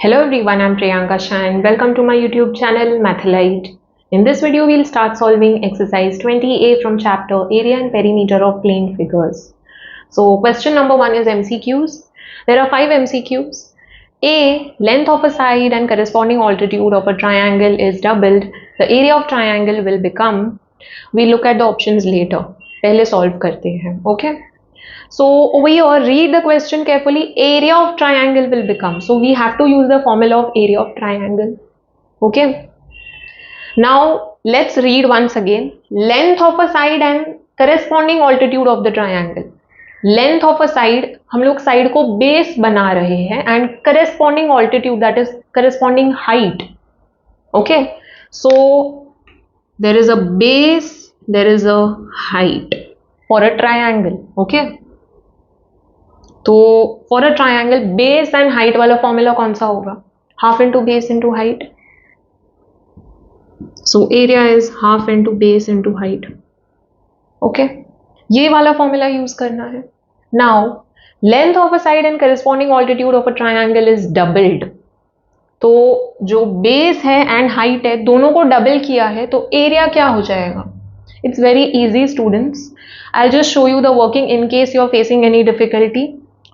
Hello everyone, I'm Priyanka Shah and welcome to my YouTube channel Mathlite. In this video, we'll start solving exercise 20A from chapter Area and Perimeter of Plane Figures. So question number 1 is MCQs. There are 5 MCQs. A. Length of a side and corresponding altitude of a triangle is doubled. The area of triangle will become. We'll look at the options later. पहले solve करते हैं, okay? So over here, read the question carefully. Area of triangle will become. So we have to use the formula of area of triangle. Okay. Now let's read once again. Length of a side and corresponding altitude of the triangle. Length of a side, हम लोग side को base बना रहे हैं and corresponding altitude, that is corresponding height. Okay. So there is a base, there is a height for a triangle. Okay. तो for a triangle base and height वाला formula कौन सा होगा? Half into base into height. So area is half into base into height. Okay, ये वाला formula use करना है. Now length of a side and corresponding altitude of a triangle is doubled. तो जो बेस है एंड हाइट है दोनों को डबल किया है तो एरिया क्या हो जाएगा? It's very easy students. I just show you the working in case you are facing any difficulty.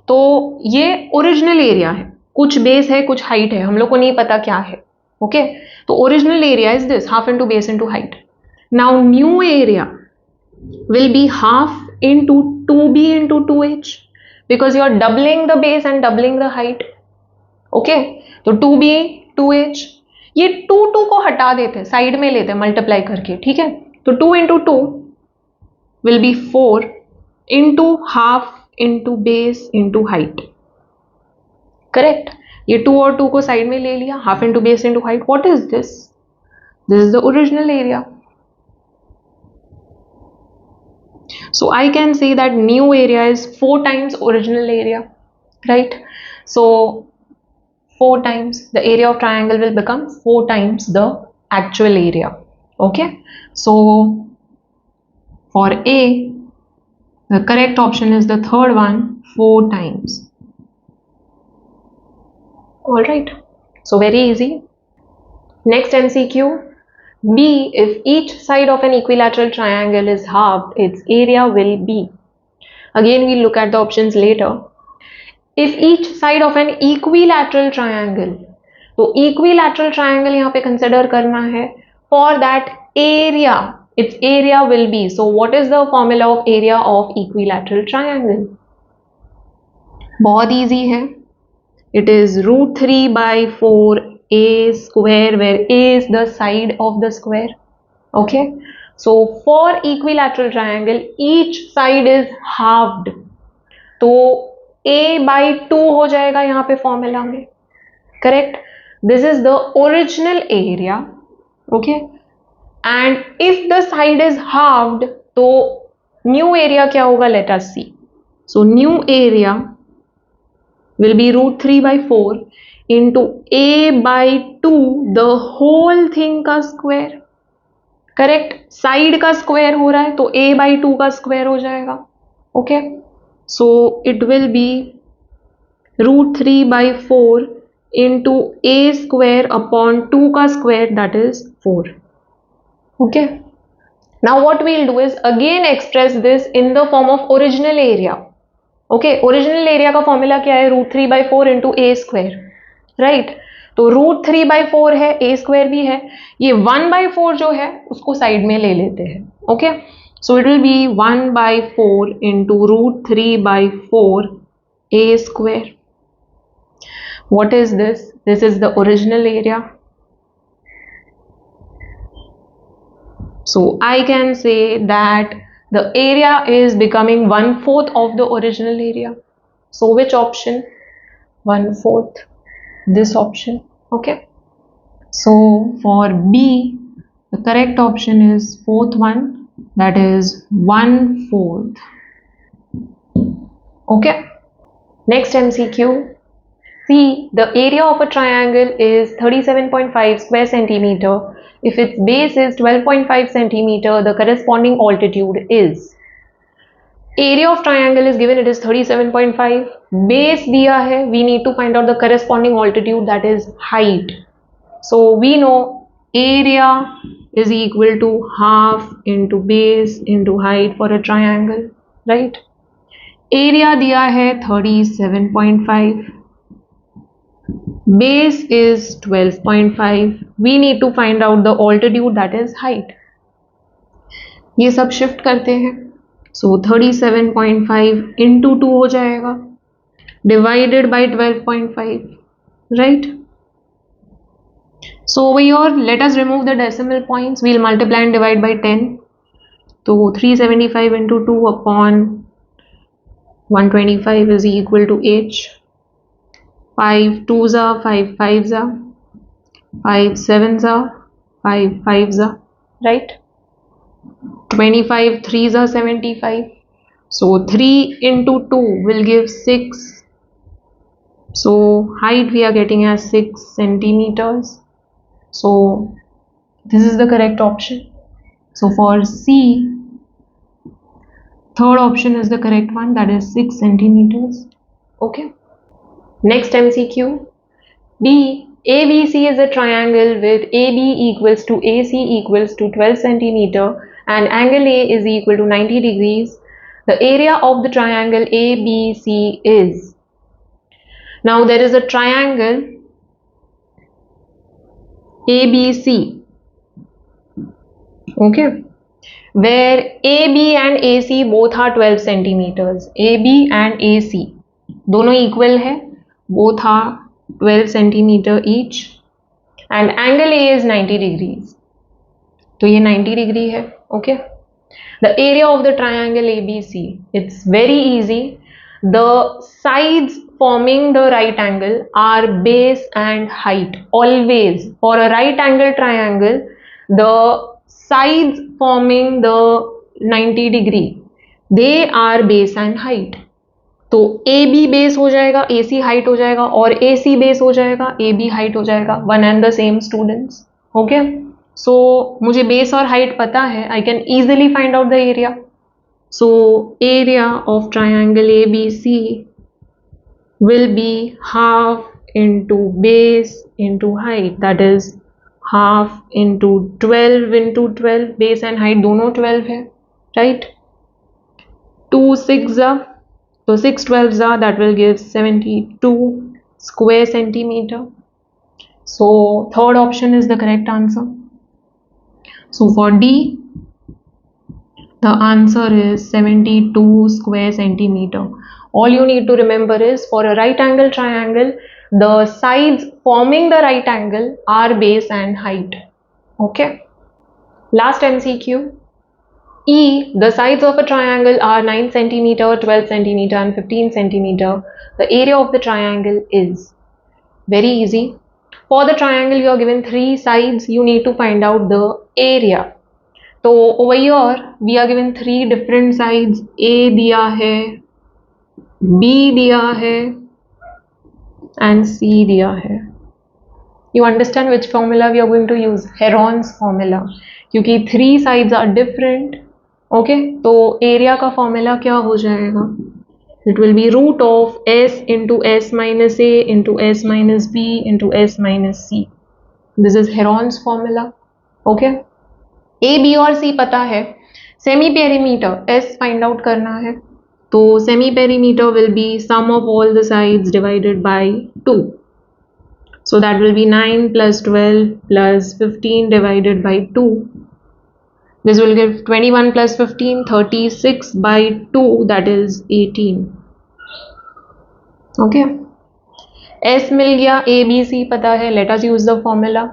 तो ये ओरिजिनल एरिया है, कुछ बेस है कुछ हाइट है, हम लोग को नहीं पता क्या है. ओके, तो original area is this, half into base into height. Now new area will be half into 2b into 2h because you are doubling the base and doubling the height. Okay, तो 2b 2h, ये 2 को हटा देते, side में लेते multiply करके. ठीक है, तो 2 into 2 will be 4 into half into base into height. Correct, ये 2 और 2 को साइड में ले लिया, half into base into height. What is this? This is the original area. So I can say that new area is 4 times original area, right? So 4 times the area of triangle will become 4 times the actual area. Okay, so for A, the correct option is the third one, 4 times. All right, so very easy. Next MCQ. B, if each side of an equilateral triangle is halved, its area will be. Again, we'll look at the options later. If each side of an equilateral triangle, तो equilateral triangle यहाँ पे consider करना है. For that area, its area will be. So what is the formula of area of equilateral triangle? बहुत easy है. It is √3/4 a square, where a is the side of the square. Okay, so for equilateral triangle each side is halved. तो a/2 हो जाएगा यहाँ पे formula में. Correct, this is the original area. Okay, and if the side is halved तो new area क्या होगा? Let us see. So new area will be √3/4 into a/2 the whole thing का स्क्वायर. करेक्ट, साइड का square हो रहा है तो a/2 का स्क्वायर हो जाएगा. Okay, so it will be √3/4 into a square upon 2 का square, that is 4. Okay, now what we'll do is again express this in the form of original area. Okay, original area का formula क्या है? √3/4 into a square, right? तो √3/4 है, a square भी है, ये 1/4 जो है उसको साइड में ले लेते हैं. Okay, so it will be 1/4 into √3/4 a square. What is this? This is the original area. So I can say that the area is becoming 1/4 of the original area. So which option? 1/4. This option. Okay. So for B, the correct option is 4th one. That is 1/4. Okay. Next MCQ. C, the area of a triangle is 37.5 square centimeter. If its base is 12.5 centimeter, the corresponding altitude is. Area of triangle is given, it is 37.5. Base दिया है, we need to find out the corresponding altitude, that is height. So we know area is equal to half into base into height for a triangle, right? Area दिया है 37.5, base is 12.5. We need to find out the altitude, that is height. ये सब shift करते हैं, so 37.5 into 2 हो जाएगा, divided by 12.5, right? So over here, let us remove the decimal points. We'll multiply and divide by 10. So 375 into 2 upon 125 is equal to h. 5 2s are 5 5s are 5 7s are 5 5s are, right? 25 3s are 75. So 3 into 2 will give 6. So height we are getting as 6 centimeters. So this is the correct option. So for C, third option is the correct one, that is 6 centimeters. Okay. Next MCQ. D. ABC is a triangle with AB equals to AC equals to 12 centimeter and angle A is equal to 90 degrees. The area of the triangle ABC is. Now there is a triangle ABC, okay, where AB and AC both are 12 centimeters. AB and AC दोनों equal है, both are 12 centimeter each, and angle A is 90 degrees. तो ये 90 degree है, okay. The area of the triangle ABC, it's very easy. The sides forming the right angle are base and height. Always for a right angle triangle, the sides forming the 90 degree, they are base and height. तो AB base हो जाएगा, AC height हो जाएगा, और AC base हो जाएगा, AB height हो जाएगा. One and the same students. Okay. So मुझे base और height पता है, I can easily find out the area. So area of triangle ABC will be half into base into height, that is half into 12 into 12. Base and height दोनों 12 है, right? 2 6 are, so 6 12s are, that will give 72 square centimeter. So third option is the correct answer. So for D, the answer is 72 square centimeter. All you need to remember is, for a right angle triangle, the sides forming the right angle are base and height. Okay. Last MCQ. E. The sides of a triangle are 9 centimeter, 12 centimeter and 15 centimeter. The area of the triangle is. Very easy. For the triangle, you are given 3 sides. You need to find out the area. तो over here we are given 3 different sides. A दिया है, B दिया है and C दिया है. You understand which formula we are going to use? Heron's formula. क्योंकि 3 sides are different. Okay, तो area का formula क्या हो जाएगा? It will be root of S into S minus A into S minus B into S minus C. This is Heron's formula. Okay. A, B और C पता है. Semi perimeter S find out करना है, तो semi perimeter will be sum of all the sides divided by 2. So that will be 9 plus 12 plus 15 divided by 2. This will give 21 plus 15, 36 by 2, that is 18. Okay. S मिल गया, A, B, C पता है. Let us use the formula.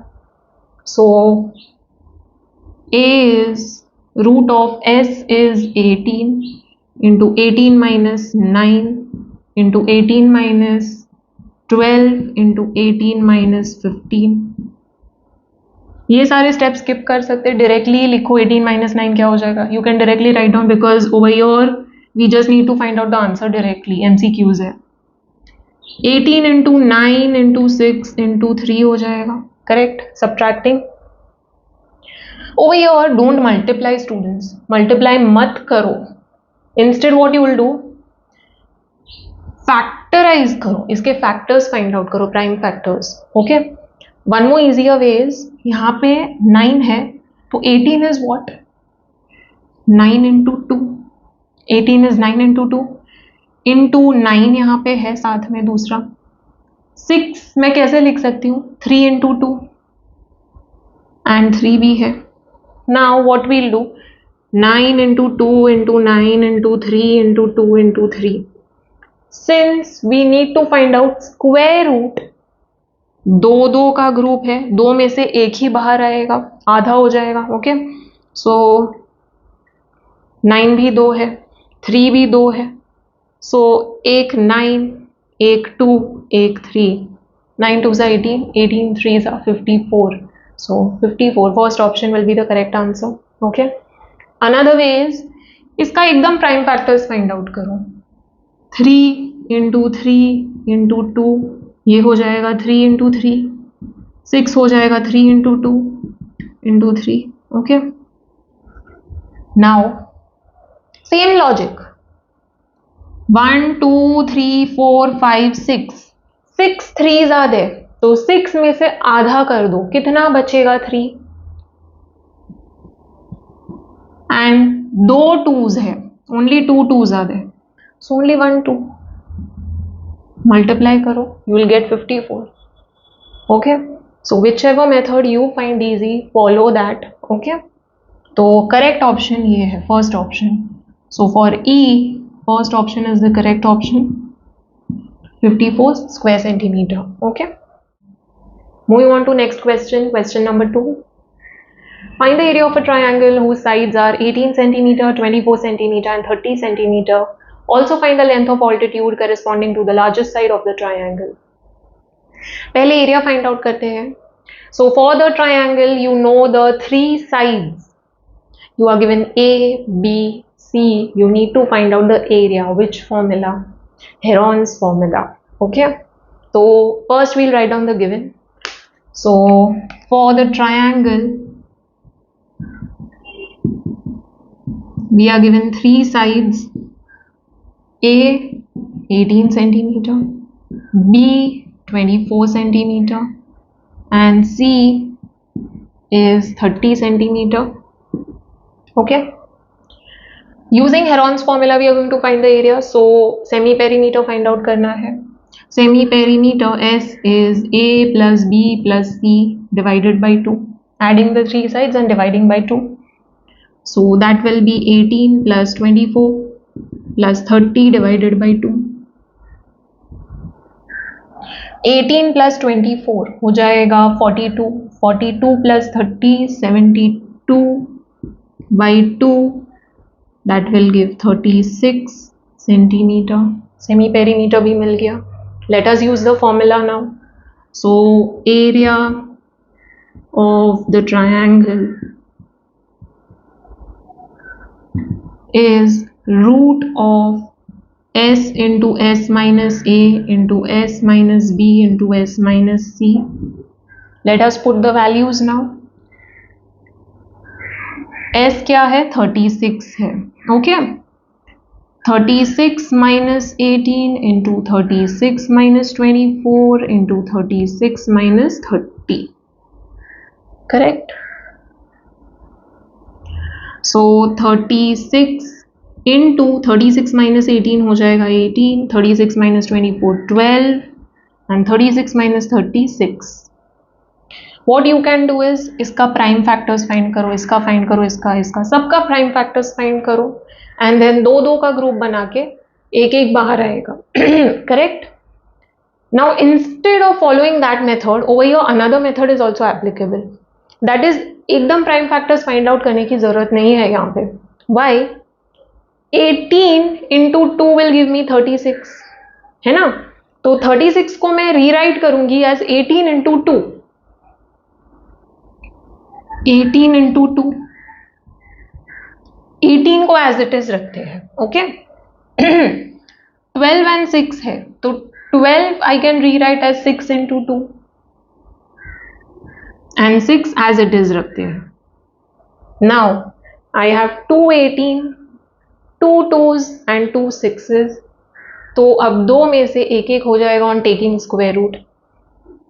So A is root of S is 18 into 18 minus 9 into 18 minus 12 into 18 minus 15. ये सारे steps skip कर सकते हैं, directly लिखो 18 minus 9 क्या हो जाएगा. You can directly write down because over your we just need to find out the answer directly. MCQs है. 18 into 9 into 6 into 3 हो जाएगा. Correct. Subtracting. Over here, don't multiply students. Multiply मत करो. Instead what you will do, factorize करो, इसके factors find out करो, prime factors. Okay, one more easier way is, यहाँ पे 9 है तो 18 is what, 9 into 2. 18 is 9 into 2, into 9 यहाँ पे है साथ में दूसरा. 6 मैं कैसे लिख सकती हूँ, 3 इंटू 2 एंड 3 भी है. Now what we'll do, 9 into 2 into 9 into 3 into 2 into 3. Since we need to find out square root, दो दो का ग्रुप है, दो में से एक ही बाहर आएगा, आधा हो जाएगा. ओके, सो 9 भी 2 है, 3 भी 2 है, सो एक 9, एक 2, एक 3. 9 2 are 18, 18 3 are 54. So 54, first option will be the correct answer. Okay, another way is, इसका एकदम प्राइम फैक्टर्स फाइंड आउट करो. 3 इंटू 3 इंटू 2, ये हो जाएगा 3 इंटू 3. 6 हो जाएगा 3 into 2 into 3. Okay, now same logic, 1 2 3 4 5 6, 6 3s are there, तो 6 में से आधा कर दो, कितना बचेगा 3. एंड 2 2s है, only 2 2s are there, so only 1 2. Multiply करो, you will get 54. Okay, so whichever method you find easy, follow that. Okay, तो करेक्ट ऑप्शन ये है, first option. So for E, first option is the correct option, 54 square centimeter. Okay, moving on to next question, question number 2. Find the area of a triangle whose sides are 18 centimeter, 24 centimeter and 30 centimeter. Also find the length of altitude corresponding to the largest side of the triangle. पहले area find out करते हैं. So for the triangle, you know the 3 sides. You are given A, B, C, you need to find out the area. Which formula? Heron's formula. Okay, so first we'll write down the given. So for the triangle, we are given 3 sides. A 18 centimeter, B 24 centimeter and C is 30 centimeter. Okay, using Heron's formula we are going to find the area. So semi perimeter find out करना है. Semi perimeter S is A plus B plus C divided by 2, adding the 3 sides and dividing by 2. So that will be 18 plus 24 plus 30 divided by 2. 18 plus 24 हो जाएगा 42, 42 plus 30 72 by 2, that will give 36 centimeter. Semi perimeter भी मिल गया. Let us use the formula now. So area of the triangle is root of S into S minus A into S minus B into S minus C. Let us put the values now. S क्या है, 36 है. Okay, 36 minus 18 into 36 minus 24 into 36 minus 30. Correct? So 36 into 36 minus 18 हो जाएगा 18, 36 minus 24 12 and 36 minus 30 6. What you can do is, इसका prime factors find करो, इसका find करो, इसका सबका प्राइम फैक्टर्स फाइंड करो एंड देन दो दो का ग्रुप बना के एक एक बाहर आएगा. Correct. Now instead of following that method, over here another method is also applicable. That is, एकदम प्राइम फैक्टर्स फाइंड आउट करने की जरूरत नहीं है यहाँ पे. Y? 18 into 2 will give me 36, है ना. तो 36 को मैं रीराइट करूंगी एज 18 into 2. 18 into 2, 18 को एज इट इज रखते हैं. ओके, 12 and 6 है तो 12 I can rewrite as 6 into 2 and 6 as it is रखते हैं. Now I have 2 18, 2 2s and 2 6s, तो अब 2 में से एक एक हो जाएगा on taking square root.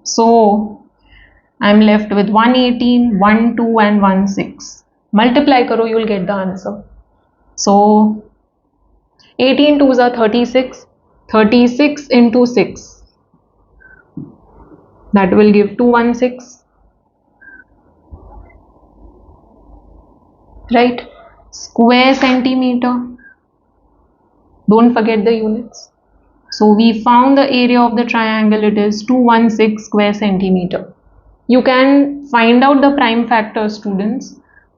So I am left with 118, 1 2 and 1 6. Multiply करो, you will get the answer. So 18 2s are 36, 36 into 6, that will give 216, right? Square centimeter, don't forget the units. So we found the area of the triangle, it is 216 square centimeter. You can find out the prime factor, students.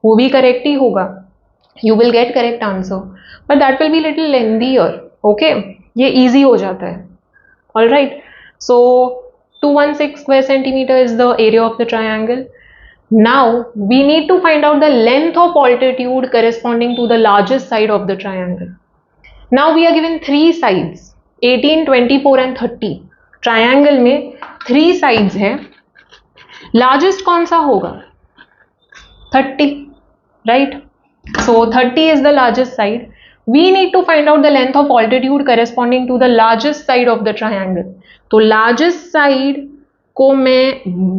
वो भी correct ही होगा, you will get correct answer, but that will be little lengthier. Okay, ये easy हो जाता है. All right, so 216 square centimeter is the area of the triangle. Now we need to find out the length of altitude corresponding to the largest side of the triangle. Now we are given 3 sides, 18, 24 and 30. Triangle में 3 sides है. Largest कौन सा होगा? 30, right? So 30 is the largest side. We need to find out the length of altitude corresponding to the largest side of the triangle. तो largest side को मैं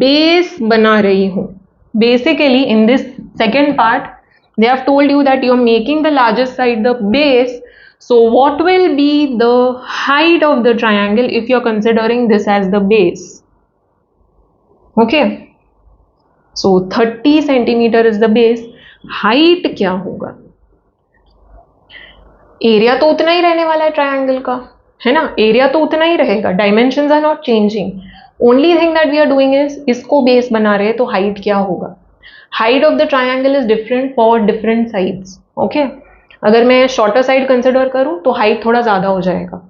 base बना रही हूँ. Basically in this second part they have told you that you are making the largest side the base. So what will be the height of the triangle if you are considering this as the base? Okay, so 30 centimeter is the base. Height क्या होगा? Area तो उतना ही रहने वाला है triangle का, है ना? एरिया तो उतना ही रहेगा, dimensions are not changing. Only thing that we are doing is इसको बेस बना रहे हैं, तो हाइट क्या होगा? Height of the triangle is different for different sides. Okay, अगर मैं शॉर्टर साइड कंसिडर करूं तो हाइट थोड़ा ज्यादा हो जाएगा.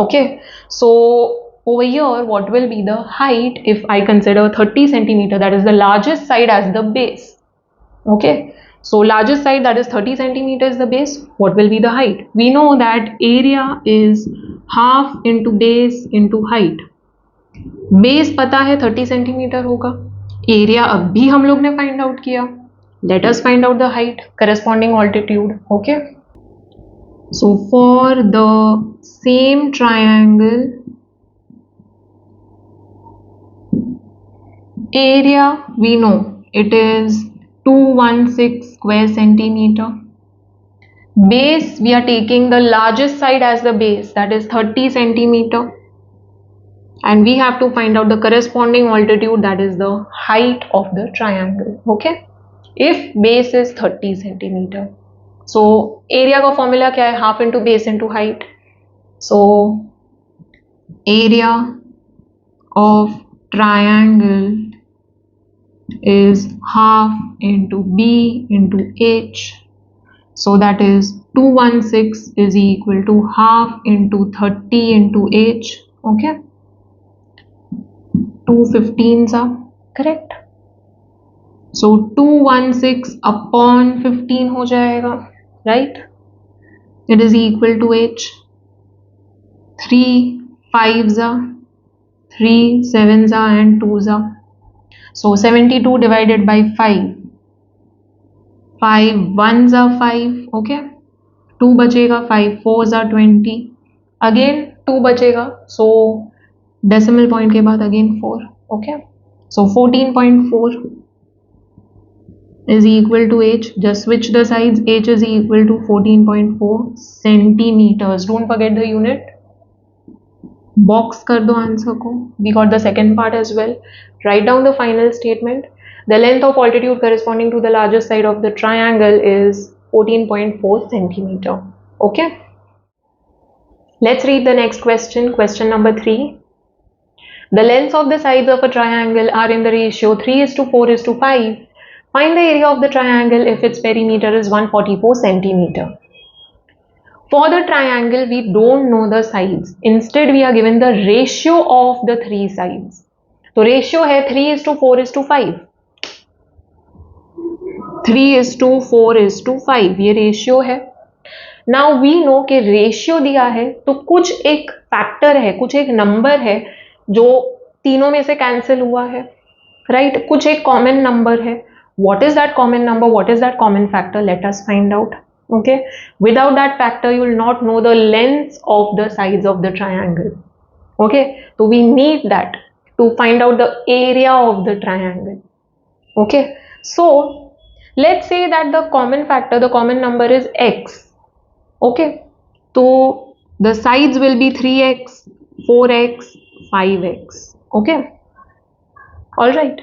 Okay, so over here what will be the height if I consider 30 centimeter, that is the largest side as the base. Okay, so largest side, that is 30 centimeter is the base. What will be the height? We know that area is half into base into height. Base पता है 30 centimeter होगा, area अब भी हम लोग ने find out किया. Let us find out the height corresponding altitude. Okay, so for the same triangle, area we know it is 216 square centimeter. Base, we are taking the largest side as the base, that is 30 centimeter, and we have to find out the corresponding altitude, that is the height of the triangle. Okay, if base is 30 centimeter, so area का formula क्या है? half into base into height. So area of triangle is half into b into h, so that is 216 is equal to half into 30 into h. Okay, 2 15s are correct, so 216 upon 15 हो जाएगा, right? It is equal to h. 3 5s are, 3 7s are and 2s are. So 72 divided by 5, 5 1s are 5. Okay, 2 बचेगा, 5 4s are 20, again 2 बचेगा, so decimal point के बाद again 4. Okay, so 14.4 is equal to h. Just switch the sides, h is equal to 14.4 centimeters. Don't forget the unit. Box कर दो answer को. We got the second part as well. Write down the final statement. The length of altitude corresponding to the largest side of the triangle is 14.4 centimeter. Okay, let's read the next question. Question number 3. The lengths of the sides of a triangle are in the ratio 3:4:5. Find the area of the triangle if its perimeter is 144 centimeter. For the triangle, we don't know the sides. Instead, we are given the ratio of the 3 sides. तो ratio है 3:4:5. 3:4:5 ये ratio है. Now we know कि ratio दिया है तो कुछ एक factor है, कुछ एक number है जो तीनों में से cancel हुआ है, right? कुछ एक common number है. What is that common number? What is that common factor? Let us find out. Okay, without that factor you will not know the lengths of the sides of the triangle. Okay, so we need that to find out the area of the triangle. Okay, so let's say that the common factor, the common number is x. Okay, so the sides will be 3x, 4x, 5x. Okay, all right,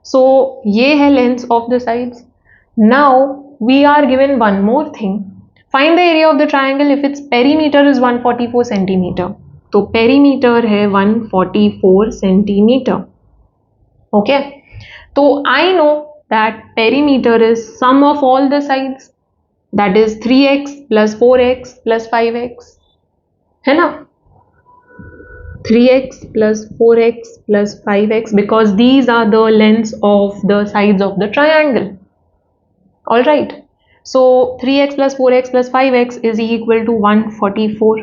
so ये है lengths of the sides. Now we are given one more thing. Find the area of the triangle if its perimeter is 144 centimeter. तो perimeter है 144 centimeter. Okay, so I know that perimeter is sum of all the sides, that is 3x plus 4x plus 5x, है ना, 3x plus 4x plus 5x, because these are the lengths of the sides of the triangle. All right, so 3x plus 4x plus 5x is equal to 144.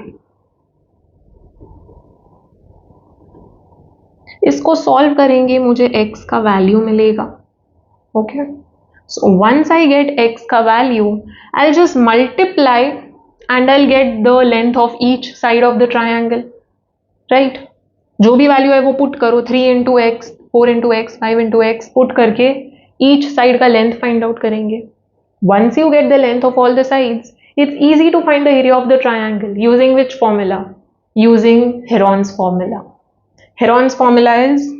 इसको solve करेंगे, मुझे x का value मिलेगा. Okay, so once I get x का value, I'll just multiply and I'll get the length of each side of the triangle. Right, जो भी value है वो पुट करो, 3 into x, 4 into x, 5 into x, put करके each side का length find out करेंगे. Once you get the length of all the sides, it's easy to find the area of the triangle using which formula? Using Heron's formula. Heron's formula is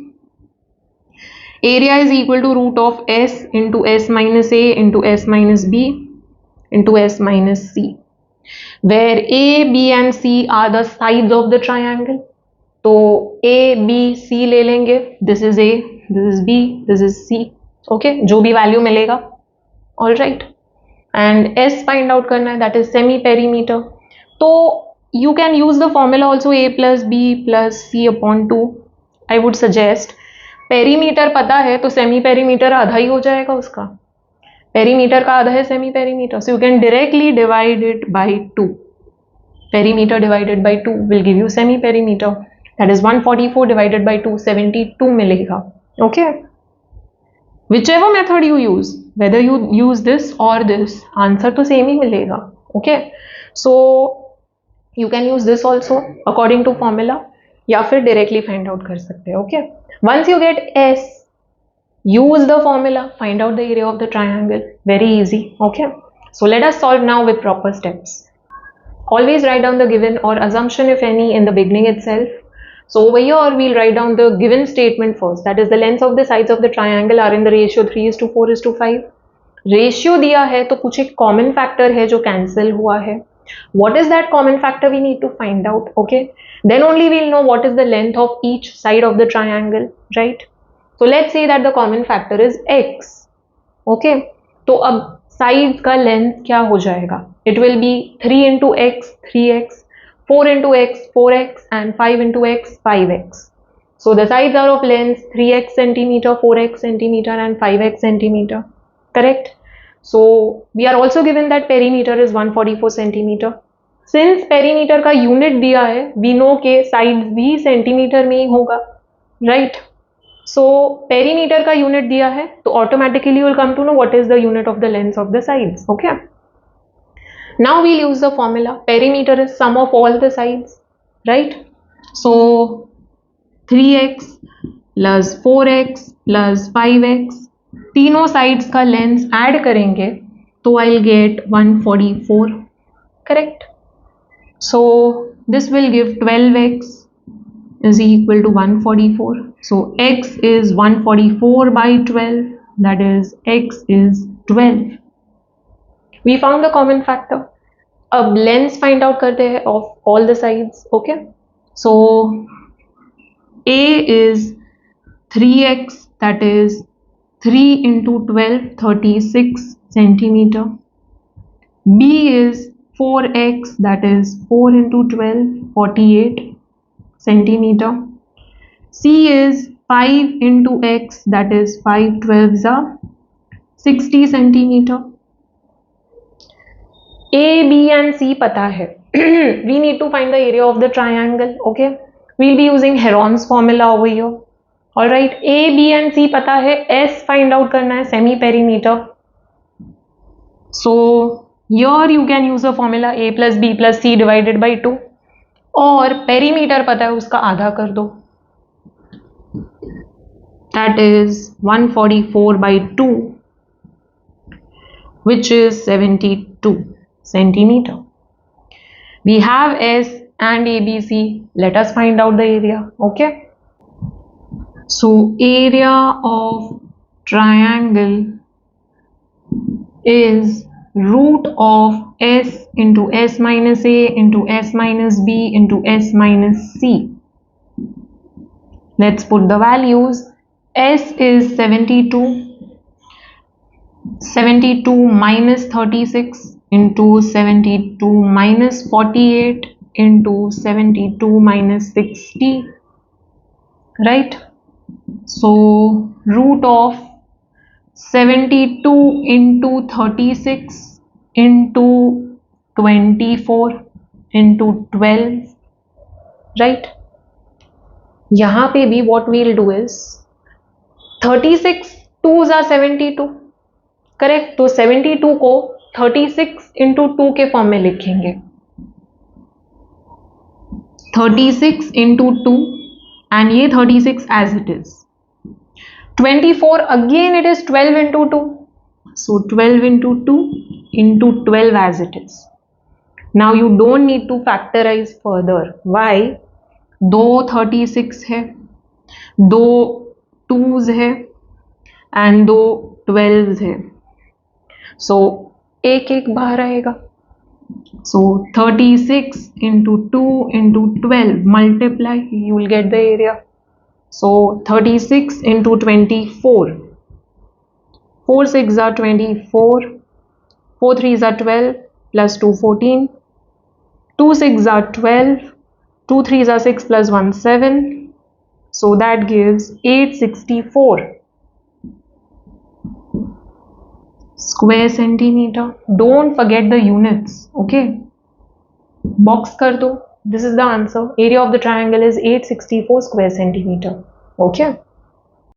area is equal to root of s into s minus a into s minus b into s minus c, where a, b and c are the sides of the triangle. तो a, b, c ले लेंगे. This is a, this is b, this is c. Okay, जो भी value मिलेगा. All right, and s find out करना है, that is semi perimeter. तो you can use the formula also a plus B plus C upon 2. I would suggest, perimeter पता है तो semi perimeter आधा ही हो जाएगा उसका. पेरीमीटर का आधा है semi perimeter, so you can directly divide it by 2. Perimeter divided by 2 will give you semi perimeter. That is 144 divided by 2, 72 मिलेगा. Okay, whichever method you use, whether you use this or this, answer तो same ही मिलेगा. Okay, so you can use this also according to formula, या फिर directly find out कर सकते हैं. Okay, once you get s, use the formula, find out the area of the triangle. Very easy. Okay, so let us solve now with proper steps. Always write down the given or assumption, if any, in the beginning itself. So over here we'll write down the given statement first, that is the lengths of the sides of the triangle are in the ratio 3:4:5. Ratio दिया है तो कुछ एक common factor है जो cancel हुआ है. What is that common factor? We need to find out. Okay, then only we'll know what is the length of each side of the triangle, right? So let's say that the common factor is x. Okay, तो अब sides का length क्या हो जाएगा? It will be 3 into x, 3x, 4 into x, 4x, and 5 into x, 5x. So the sides are of length 3x centimeter, 4x centimeter, and 5x centimeter. Correct? So we are also given that perimeter is 144 centimeter. Since perimeter का unit दिया है, we know के side भी centimetre में ही होगा, right? So perimeter का unit दिया है, तो automatically you will come to know what is the unit of the length of the sides. Okay, now we'll use the formula. Perimeter is sum of all the sides, right? So 3x plus 4x plus 5x, तीनों sides का length add करेंगे तो I will get 144. Correct, so this will give 12x is equal to 144. So x is 144 by 12, that is x is 12. We found the common factor. अब length find out करते हैं of all the sides. Okay, so a is 3x, that is 3 into 12, 36 centimeter. B is 4x, that is 4 into 12, 48 centimeter. C is 5 into x, that is 5 12s are 60 centimeter. A, B and C पता है. We need to find the area of the triangle. Okay, we'll be using Heron's formula over here. All right, A, B and C पता है, S find out करना है, semi perimeter. So Here you can use a formula a plus b plus c divided by 2, और perimeter पता है उसका आधा कर दो, that is 144 by 2, which is 72 centimeter. We have S and ABC. Let us find out the area. Okay. So area of triangle is root of S into S minus A into S minus B into S minus C. Let's put the values. S is 72. 72 minus 36 into 72 minus 48 into 72 minus 60, right? So root of 72 into 36 into 24 into 12, right? यहाँ पे भी what we'll do is 36 2s are 72, correct? तो 72 को 36 into 2 के form में लिखेंगे, 36 into 2 and ये 36 as it is. 24 again it is 12 into 2, so 12 into 2 into 12 as it is. Now you don't need to factorize further. Why? दो 36 है, दो 2s है एंड दो 12s है, सो एक एक बाहर आएगा. सो 36 into 2 into 12 multiply, you will get the area. So 36 into 24, 4 6 are 24, 4 3s are 12 plus 2 14, 2 6 are 12, 2 3s are 6 plus 1 7, so that gives 864 square centimeter. Don't forget the units. Okay, box कर दो. This is the answer. Area of the triangle is 864 square centimeter. Okay.